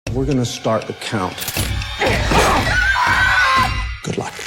We're gonna start the count. Good luck.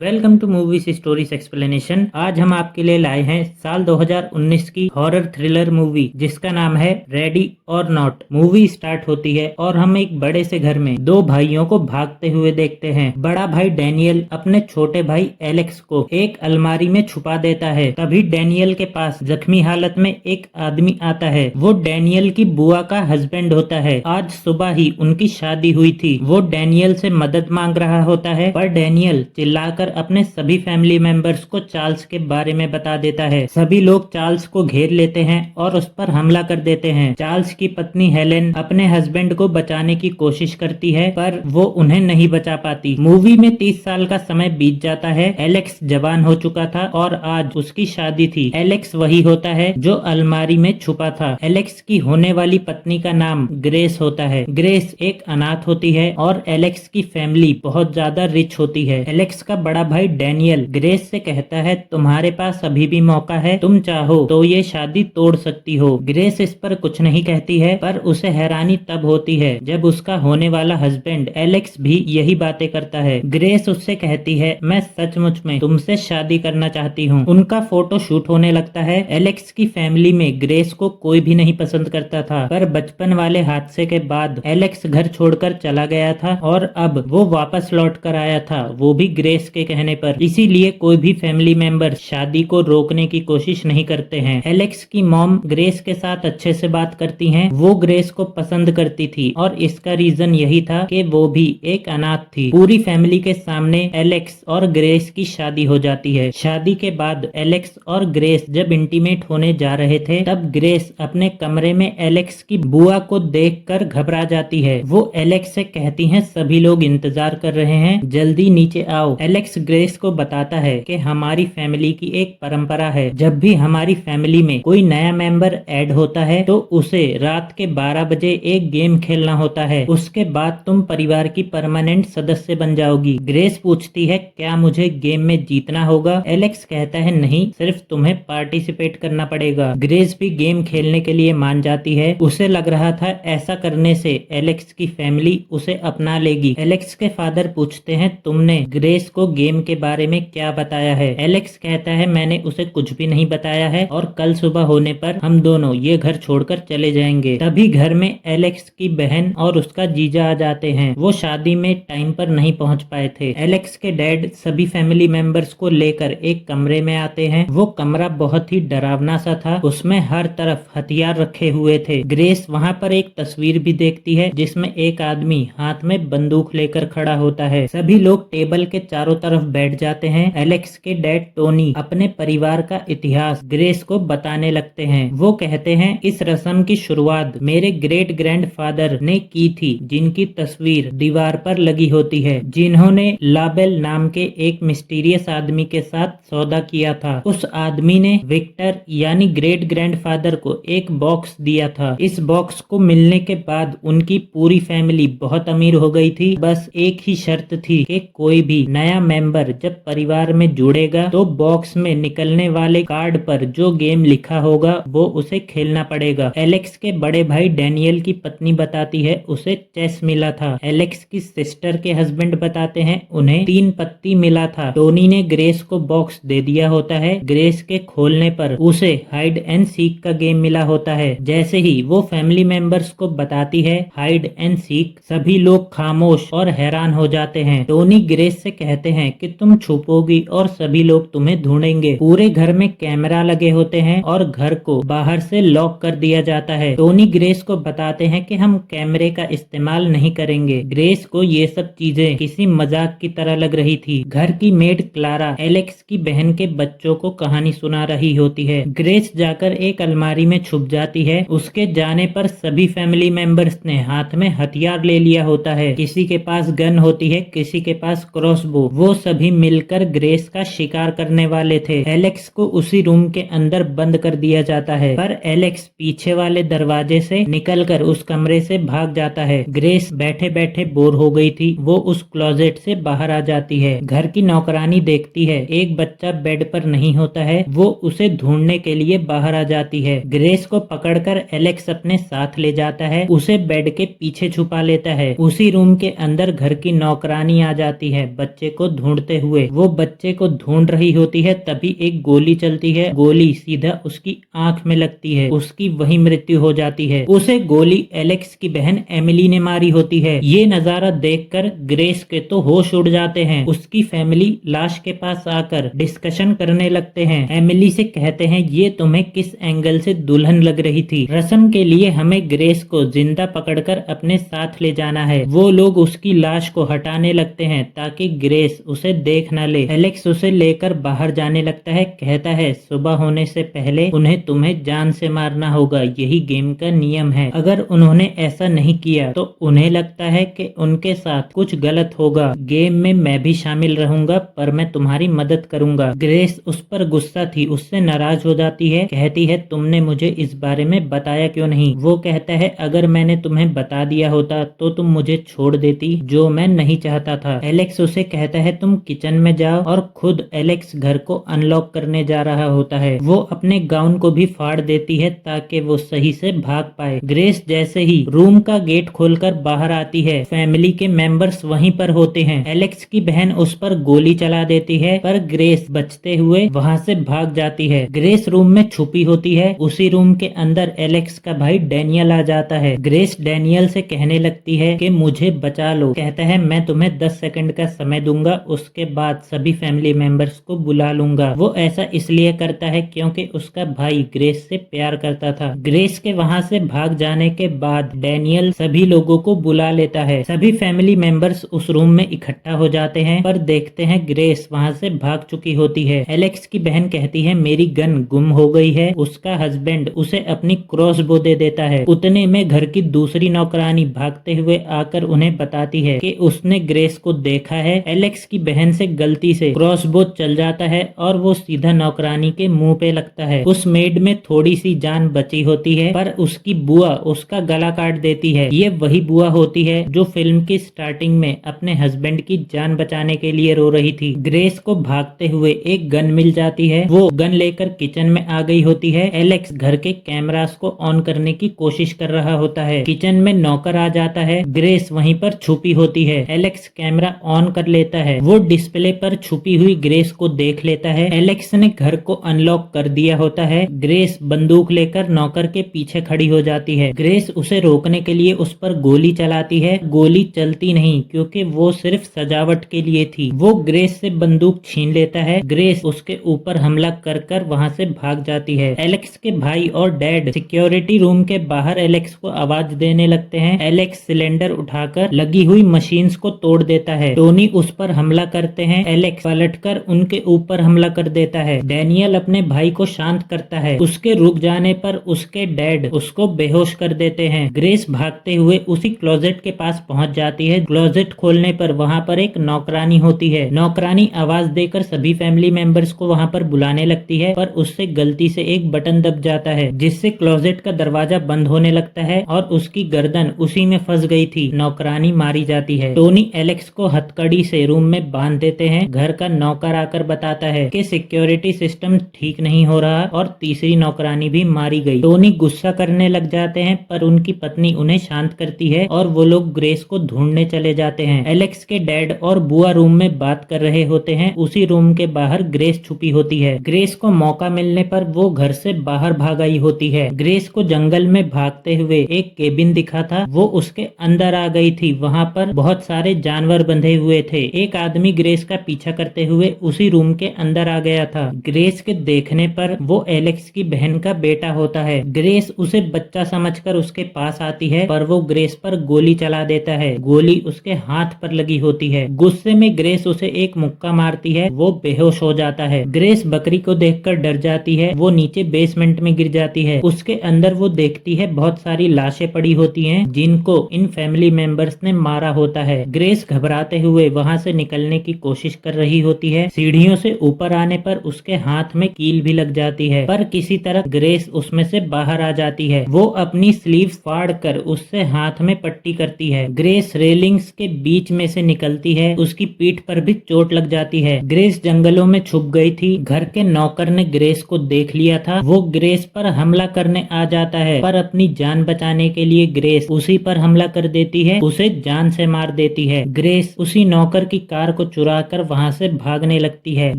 Welcome to movies stories explanation. आज हम आपके लिए लाए हैं साल 2019 की हॉरर थ्रिलर मूवी जिसका नाम है रेडी और नॉट। मूवी स्टार्ट होती है और हम एक बड़े से घर में दो भाइयों को भागते हुए देखते हैं। बड़ा भाई डैनियल अपने छोटे भाई एलेक्स को एक अलमारी में छुपा देता है। तभी डैनियल के पास जख्मी हालत में एक आदमी आता है। वो डैनियल की बुआ का हस्बैंड होता है। आज सुबह ही उनकी शादी हुई थी। वो डैनियल से मदद मांग रहा होता है, पर डैनियल चिल्लाकर अपने सभी फैमिली मेंबर्स को चार्ल्स के बारे में बता देता है। सभी लोग चार्ल्स को घेर लेते हैं और उस पर हमला कर देते हैं। चार्ल्स की पत्नी हेलेन अपने हस्बैंड को बचाने की कोशिश करती है, पर वो उन्हें नहीं बचा पाती। मूवी में 30 साल का समय बीत जाता है। एलेक्स जवान हो चुका था और आज उसकी शादी थी। एलेक्स वही होता है जो अलमारी में छुपा था। एलेक्स की होने वाली पत्नी का नाम ग्रेस होता है। ग्रेस एक अनाथ होती है और एलेक्स की फैमिली बहुत ज्यादा रिच होती है। एलेक्स का बड़ा भाई डैनियल ग्रेस से कहता है, तुम्हारे पास अभी भी मौका है, तुम चाहो तो ये शादी तोड़ सकती हो। ग्रेस इस पर कुछ नहीं कहती है, पर उसे हैरानी तब होती है जब उसका होने वाला हस्बैंड एलेक्स भी यही बातें करता है। ग्रेस उससे कहती है, मैं सचमुच में तुमसे शादी करना चाहती हूँ। उनका फोटो शूट होने लगता है। एलेक्स की फैमिली में ग्रेस को कोई भी नहीं पसंद करता था, पर बचपन वाले हादसे के बाद एलेक्स घर छोड़कर चला गया था और अब वो वापस लौट कर आया था, वो भी ग्रेस के कहने पर। इसीलिए कोई भी फैमिली मेंबर शादी को रोकने की कोशिश नहीं करते हैं। एलेक्स की मॉम ग्रेस के साथ अच्छे से बात करती हैं। वो ग्रेस को पसंद करती थी और इसका रीजन यही था कि वो भी एक अनाथ थी। पूरी फैमिली के सामने एलेक्स और ग्रेस की शादी हो जाती है। शादी के बाद एलेक्स और ग्रेस जब इंटीमेट होने जा रहे थे, तब ग्रेस अपने कमरे में एलेक्स की बुआ को देखकर घबरा जाती है। वो एलेक्स से कहती हैं, सभी लोग इंतजार कर रहे हैं, जल्दी नीचे आओ। एलेक्स ग्रेस को बताता है कि हमारी फैमिली की एक परंपरा है, जब भी हमारी फैमिली में कोई नया मेंबर ऐड होता है तो उसे रात के 12 बजे एक गेम खेलना होता है। उसके बाद तुम परिवार की परमानेंट सदस्य बन जाओगी। ग्रेस पूछती है, क्या मुझे गेम में जीतना होगा? एलेक्स कहता है, नहीं, सिर्फ तुम्हें पार्टिसिपेट करना पड़ेगा। ग्रेस भी गेम खेलने के लिए मान जाती है। उसे लग रहा था ऐसा करने से एलेक्स की फैमिली उसे अपना लेगी। एलेक्स के फादर पूछते हैं, तुमने ग्रेस को गेम के बारे में क्या बताया है? एलेक्स कहता है, मैंने उसे कुछ भी नहीं बताया है और कल सुबह होने पर हम दोनों ये घर छोड़कर चले जाएंगे। तभी घर में एलेक्स की बहन और उसका जीजा आ जाते हैं। वो शादी में टाइम पर नहीं पहुंच पाए थे। एलेक्स के डैड सभी फैमिली मेंबर्स को लेकर एक कमरे में आते हैं। वो कमरा बहुत ही डरावना सा था। उसमें हर तरफ हथियार रखे हुए थे। ग्रेस वहाँ पर एक तस्वीर भी देखती है जिसमें एक आदमी हाथ में बंदूक लेकर खड़ा होता है। सभी लोग टेबल के चारों तरफ बैठ जाते हैं। एलेक्स के डैड टोनी अपने परिवार का इतिहास ग्रेस को बताने लगते हैं। वो कहते हैं, इस रस्म की शुरुआत मेरे ग्रेट ग्रैंडफादर ने की थी, जिनकी तस्वीर दीवार पर लगी होती है, जिन्होंने लाबेल नाम के एक मिस्टीरियस आदमी के साथ सौदा किया था। उस आदमी ने विक्टर यानी ग्रेट ग्रैंडफादर को एक बॉक्स दिया था। इस बॉक्स को मिलने के बाद उनकी पूरी फैमिली बहुत अमीर हो गई थी। बस एक ही शर्त थी कि कोई भी नया मेंबर जब परिवार में जुड़ेगा तो बॉक्स में निकलने वाले कार्ड पर जो गेम लिखा होगा वो उसे खेलना पड़ेगा। एलेक्स के बड़े भाई डैनियल की पत्नी बताती है, उसे चेस मिला था। एलेक्स की सिस्टर के हस्बैंड बताते हैं, उन्हें 3 पत्ती मिला था। टोनी ने ग्रेस को बॉक्स दे दिया होता है। ग्रेस के खोलने पर उसे हाइड एंड सीक का गेम मिला होता है। जैसे ही वो फैमिली मेंबर्स को बताती है हाइड एंड सीक, सभी लोग खामोश और हैरान हो जाते हैं। टोनी ग्रेस से कहते हैं कि तुम छुपोगी और सभी लोग तुम्हें ढूंढेंगे। पूरे घर में कैमरा लगे होते हैं और घर को बाहर से लॉक कर दिया जाता है। टोनी ग्रेस को बताते हैं कि हम कैमरे का इस्तेमाल नहीं करेंगे। ग्रेस को ये सब चीजें किसी मजाक की तरह लग रही थी। घर की मेड क्लारा एलेक्स की बहन के बच्चों को कहानी सुना रही होती है। ग्रेस जाकर एक अलमारी में छुप जाती है। उसके जाने पर सभी फैमिली मेंबर्स ने हाथ में हथियार ले लिया होता है। किसी के पास गन होती है, किसी के पास क्रॉसबो। वो सभी मिलकर ग्रेस का शिकार करने वाले थे। एलेक्स को उसी रूम के अंदर बंद कर दिया जाता है, पर एलेक्स पीछे वाले दरवाजे से निकलकर उस कमरे से भाग जाता है। ग्रेस बैठे बैठे बोर हो गई थी, वो उस क्लोजेट से बाहर आ जाती है। घर की नौकरानी देखती है एक बच्चा बेड पर नहीं होता है, वो उसे ढूंढने के लिए बाहर आ जाती है। ग्रेस को पकड़कर एलेक्स अपने साथ ले जाता है, उसे बेड के पीछे छुपा लेता है। उसी रूम के अंदर घर की नौकरानी आ जाती है बच्चे को ढूंढते हुए। वो बच्चे को ढूंढ रही होती है, तभी एक गोली चलती है। गोली सीधा उसकी आंख में लगती है, उसकी वही मृत्यु हो जाती है। उसे गोली एलेक्स की बहन एमिली ने मारी होती है। ये नजारा देखकर ग्रेस के तो होश उड़ जाते हैं। उसकी फैमिली लाश के पास आकर डिस्कशन करने लगते हैं। एमिली से कहते हैं ये तुम्हें किस एंगल से दुल्हन लग रही थी। रस्म के लिए हमें ग्रेस को जिंदा पकड़कर अपने साथ ले जाना है। वो लोग उसकी लाश को हटाने लगते हैं ताकि ग्रेस उसे देख न ले। एलेक्स उसे लेकर बाहर जाने लगता है, कहता है सुबह होने से पहले उन्हें तुम्हें जान से मारना होगा, यही गेम का नियम है। अगर उन्होंने ऐसा नहीं किया तो उन्हें लगता है कि उनके साथ कुछ गलत होगा। गेम में मैं भी शामिल रहूंगा, पर मैं तुम्हारी मदद करूंगा। ग्रेस उस पर गुस्सा थी, उससे नाराज हो जाती है, कहती है तुमने मुझे इस बारे में बताया क्यों नहीं। वो कहता है अगर मैंने तुम्हें बता दिया होता तो तुम मुझे छोड़ देती, जो मैं नहीं चाहता था। एलेक्स उसे कहता है तुम किचन में जाओ, और खुद एलेक्स घर को अनलॉक करने जा रहा होता है। वो अपने गाउन को भी फाड़ देती है ताकि वो सही से भाग पाए। ग्रेस जैसे ही रूम का गेट खोलकर बाहर आती है, फैमिली के मेंबर्स वहीं पर होते हैं। एलेक्स की बहन उस पर गोली चला देती है, पर ग्रेस बचते हुए वहां से भाग जाती है। ग्रेस रूम में छुपी होती है। उसी रूम के अंदर एलेक्स का भाई डैनियल आ जाता है। ग्रेस डैनियल से कहने लगती है कि मुझे बचा लो। कहता है मैं तुम्हें 10 सेकंड का समय दूंगा, उसके बाद सभी फैमिली मेंबर्स को बुला लूंगा। वो ऐसा इसलिए करता है क्योंकि उसका भाई ग्रेस से प्यार करता था। ग्रेस के वहां से भाग जाने के बाद डैनियल सभी लोगों को बुला लेता है। सभी फैमिली मेंबर्स उस रूम में इकट्ठा हो जाते हैं, पर देखते हैं ग्रेस वहां से भाग चुकी होती है। एलेक्स की बहन कहती है मेरी गन गुम हो गई है। उसका हस्बैंड उसे अपनी क्रॉसबो दे देता है। उतने में घर की दूसरी नौकरानी भागते हुए आकर उन्हें बताती है कि उसने ग्रेस को देखा है। एलेक्स की बहन से गलती से क्रॉसबो चल जाता है और वो सीधा नौकरानी के मुंह पे लगता है। उस मेड में थोड़ी सी जान बची होती है, पर उसकी बुआ उसका गला काट देती है। ये वही बुआ होती है जो फिल्म की स्टार्टिंग में अपने हस्बैंड की जान बचाने के लिए रो रही थी। ग्रेस को भागते हुए एक गन मिल जाती है, वो गन लेकर किचन में आ गई होती है। एलेक्स घर के कैमरास को ऑन करने की कोशिश कर रहा होता है। किचन में नौकर आ जाता है, ग्रेस वहीं पर छुपी होती है। एलेक्स कैमरा ऑन कर लेता है, वो डिस्प्ले पर छुपी हुई ग्रेस को देख लेता है। एलेक्स ने घर को अनलॉक कर दिया होता है। ग्रेस बंदूक लेकर नौकर के पीछे खड़ी हो जाती है। ग्रेस उसे रोकने के लिए उस पर गोली चलाती है, गोली चलती नहीं क्योंकि वो सिर्फ सजावट के लिए थी। वो ग्रेस से बंदूक छीन लेता है। ग्रेस उसके ऊपर हमला कर कर वहां से भाग जाती है। एलेक्स के भाई और डैड सिक्योरिटी रूम के बाहर एलेक्स को आवाज देने लगते हैं। एलेक्स सिलेंडर उठाकर लगी हुई मशीन्स को तोड़ देता है। टोनी उस पर हमला करते हैं। एलेक्स पलटकर उनके ऊपर हमला कर देता है। डैनियल अपने भाई को शांत करता है। उसके रुक जाने पर उसके डैड उसको बेहोश कर देते हैं। ग्रेस भागते हुए उसी क्लोजेट के पास पहुंच जाती है। क्लोजेट खोलने पर वहां पर एक नौकरानी होती है। नौकरानी आवाज देकर सभी फैमिली मेंबर्स को वहां पर बुलाने लगती है, पर उससे गलती से एक बटन दब जाता है जिससे क्लोजेट का दरवाजा बंद होने लगता है और उसकी गर्दन उसी में फंस गई थी। नौकरानी मारी जाती है। टोनी एलेक्स को हथकड़ी से रूम में बांध देते हैं। घर का नौकर आकर बताता है कि सिक्योरिटी सिस्टम ठीक नहीं हो रहा और तीसरी नौकरानी भी मारी गई। टोनी गुस्सा करने लग जाते हैं, पर उनकी पत्नी उन्हें शांत करती है और वो लोग ग्रेस को ढूंढने चले जाते हैं। एलेक्स के डैड और बुआ रूम में बात कर रहे होते हैं। उसी रूम के बाहर ग्रेस छुपी होती है। ग्रेस को मौका मिलने पर वो घर से बाहर भाग आई होती है। ग्रेस को जंगल में भागते हुए एक केबिन दिखा था, वो उसके अंदर आ गई थी। वहाँ पर बहुत सारे जानवर बंधे हुए थे। एक आदमी ग्रेस का पीछा करते हुए उसी रूम के अंदर आ गया था। ग्रेस के देखने पर वो एलेक्स की बहन का बेटा होता है। ग्रेस उसे बच्चा समझकर उसके पास आती है, पर वो ग्रेस पर गोली चला देता है। गोली उसके हाथ पर लगी होती है। गुस्से में ग्रेस उसे एक मुक्का मारती है, वो बेहोश हो जाता है। ग्रेस बकरी को देखकर डर जाती है, वो नीचे बेसमेंट में गिर जाती है। उसके अंदर वो देखती है बहुत सारी लाशें पड़ी होती हैं जिनको इन फैमिली मेंबर्स ने मारा होता है। ग्रेस घबराते हुए वहां से निकलने निकलने की कोशिश कर रही होती है। सीढ़ियों से ऊपर आने पर उसके हाथ में कील भी लग जाती है, पर किसी तरह ग्रेस उसमें से बाहर आ जाती है। वो अपनी स्लीव फाड़ कर उससे हाथ में पट्टी करती है। ग्रेस रेलिंग्स के बीच में से निकलती है, उसकी पीठ पर भी चोट लग जाती है। ग्रेस जंगलों में छुप गई थी। घर के नौकर ने ग्रेस को देख लिया था। वो ग्रेस पर हमला करने आ जाता है, पर अपनी जान बचाने के लिए ग्रेस उसी पर हमला कर देती है, उसे जान से मार देती है। ग्रेस उसी नौकर की कार को चुरा कर वहाँ से भागने लगती है।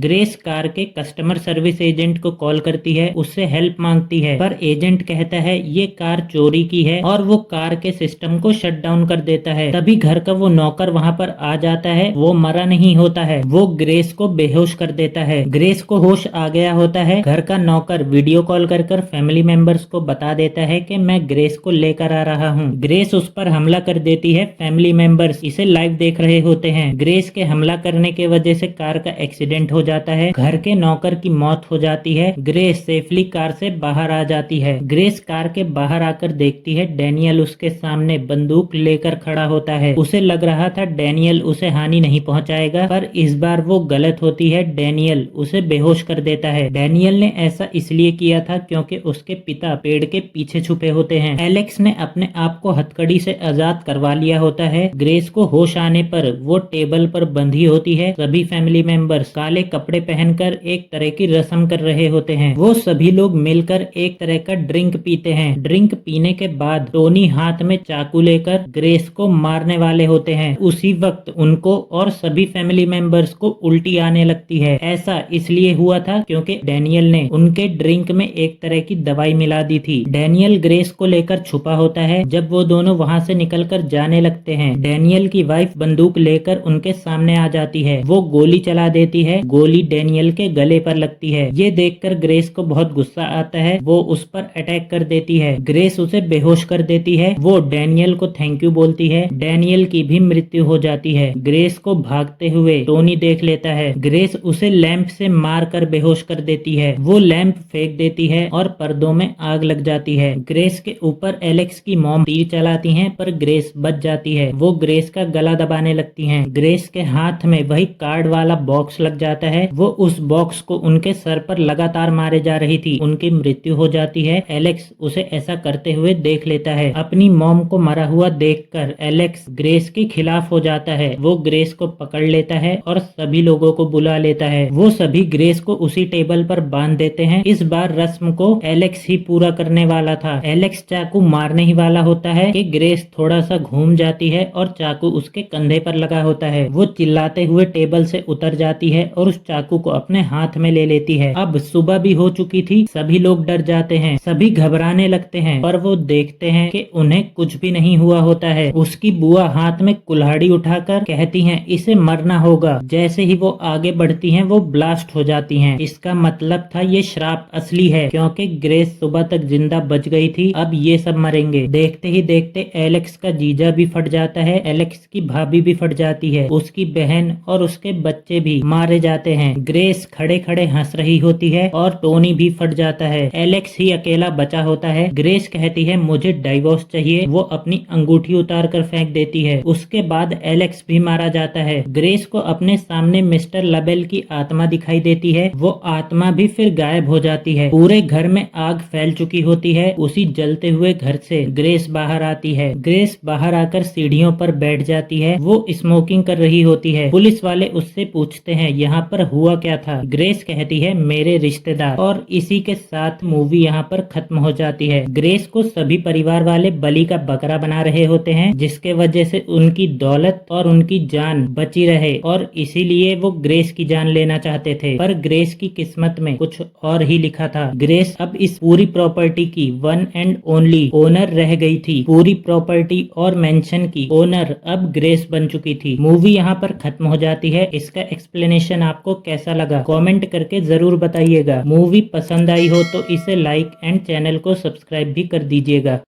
ग्रेस कार के कस्टमर सर्विस एजेंट को कॉल करती है, उससे हेल्प मांगती है, पर एजेंट कहता है ये कार चोरी की है और वो कार के सिस्टम को शट डाउन कर देता है। तभी घर का वो नौकर वहाँ पर आ जाता है। वो मरा नहीं होता है, वो ग्रेस को बेहोश कर देता है। ग्रेस को होश आ गया होता है। घर का नौकर वीडियो कॉल कर फैमिली मेंबर्स को बता देता है कि मैं ग्रेस को लेकर आ रहा हूँ। ग्रेस उस पर हमला कर देती है। फैमिली मेंबर्स इसे लाइव देख रहे होते हैं। ग्रेस के हमला करने के वजह से कार का एक्सीडेंट हो जाता है। घर के नौकर की मौत हो जाती है। ग्रेस सेफली कार से बाहर आ जाती है। ग्रेस कार के बाहर आकर देखती है डैनियल उसके सामने बंदूक लेकर खड़ा होता है। उसे लग रहा था डैनियल उसे हानि नहीं पहुंचाएगा, पर इस बार वो गलत होती है। डैनियल उसे बेहोश कर देता है। डैनियल ने ऐसा इसलिए किया था क्योंकि उसके पिता पेड़ के पीछे छुपे होते हैं। एलेक्स ने अपने आप को हथकड़ी से आजाद करवा लिया होता है। ग्रेस को होश आने पर वो टेबल पर बंधी होती है। सभी फैमिली मेंबर्स काले कपड़े पहनकर एक तरह की रस्म कर रहे होते हैं। वो सभी लोग मिलकर एक तरह का ड्रिंक पीते हैं। ड्रिंक पीने के बाद टोनी हाथ में चाकू लेकर ग्रेस को मारने वाले होते हैं। उसी वक्त उनको और सभी फैमिली मेंबर्स को उल्टी आने लगती है। ऐसा इसलिए हुआ था क्योंकि डैनियल ने उनके ड्रिंक में एक तरह की दवाई मिला दी थी। डैनियल ग्रेस को लेकर छुपा होता है। जब वो दोनों वहाँ से निकलकर जाने लगते हैं, डैनियल की वाइफ बंदूक लेकर उनके सामने आ जाती है। वो गोली चला देती है। गोली डैनियल के गले पर लगती है। ये देखकर ग्रेस को बहुत गुस्सा आता है। वो उस पर अटैक कर देती है। ग्रेस उसे बेहोश कर देती है। वो डैनियल को थैंक यू बोलती है। डैनियल की भी मृत्यु हो जाती है। ग्रेस को भागते हुए टोनी देख लेता है। ग्रेस उसे लैंप से मार कर बेहोश कर देती है। वो लैंप फेंक देती है और पर्दों में आग लग जाती है। ग्रेस के ऊपर एलेक्स की मॉम तीर चलाती हैं, पर ग्रेस बच जाती है। वो ग्रेस का गला दबाने लगती हैं। ग्रेस के हाथ में वही कार्ड वाला बॉक्स लग जाता है। वो उस बॉक्स को उनके सर पर लगातार मारे जा रही थी। उनकी मृत्यु हो जाती है। एलेक्स उसे ऐसा करते हुए देख लेता है। अपनी मॉम को मरा हुआ देखकर एलेक्स ग्रेस के खिलाफ हो जाता है। वो ग्रेस को पकड़ लेता है और सभी लोगों को बुला लेता है। वो सभी ग्रेस को उसी टेबल पर बांध देते हैं। इस बार रस्म को एलेक्स ही पूरा करने वाला था। एलेक्स चाकू मारने ही वाला होता है कि ग्रेस थोड़ा सा घूम जाती है और चाकू उसके कंधे पर लगा होता है। वो चिल्लाते हुए टेबल से उतर जाती है और उस चाकू को अपने हाथ में ले लेती है। अब सुबह भी हो चुकी थी। सभी लोग डर जाते हैं, सभी घबराने लगते हैं, पर वो देखते हैं कि उन्हें कुछ भी नहीं हुआ होता है। उसकी बुआ हाथ में कुल्हाड़ी उठाकर कहती हैं इसे मरना होगा। जैसे ही वो आगे बढ़ती हैं, वो ब्लास्ट हो जाती हैं। इसका मतलब था ये श्राप असली है, क्योंकि ग्रेस सुबह तक जिंदा बच गई थी। अब ये सब मरेंगे। देखते ही देखते एलेक्स का जीजा भी फट जाता है। एलेक्स की भाभी भी फट जाती है। उसकी बहन और उसके बच्चे भी मारे जाते हैं। ग्रेस खड़े खड़े हंस रही होती है और टोनी भी फट जाता है। एलेक्स ही अकेला बचा होता है। ग्रेस कहती है मुझे डाइवोर्स चाहिए। वो अपनी अंगूठी उतार कर फेंक देती है। उसके बाद एलेक्स भी मारा जाता है। ग्रेस को अपने सामने मिस्टर लबेल की आत्मा दिखाई देती है। वो आत्मा भी फिर गायब हो जाती है। पूरे घर में आग फैल चुकी होती है। उसी जलते हुए घर से ग्रेस बाहर आती है। ग्रेस बाहर आकर सीढ़ियों पर बैठ जाती है। वो स्मोकिंग कर रही होती है। पुलिस वाले उससे पूछते हैं यहाँ पर हुआ क्या था। ग्रेस कहती है मेरे रिश्तेदार। और इसी के साथ मूवी यहाँ पर खत्म हो जाती है। ग्रेस को सभी परिवार वाले बलि का बकरा बना रहे होते हैं, जिसके वजह से उनकी दौलत और उनकी जान बची रहे, और इसीलिए वो ग्रेस की जान लेना चाहते थे। पर ग्रेस की किस्मत में कुछ और ही लिखा था। ग्रेस अब इस पूरी प्रॉपर्टी की वन एंड ओनली ओनर रह गई थी। पूरी प्रॉपर्टी और मेंशन की ओनर अब ग्रेस बन चुकी थी। मूवी यहाँ पर खत्म हो जाती है। इसका एक्सप्लेनेशन आपको कैसा लगा कमेंट करके जरूर बताइएगा। मूवी पसंद आई हो तो इसे लाइक एंड चैनल को सब्सक्राइब भी कर दीजिएगा।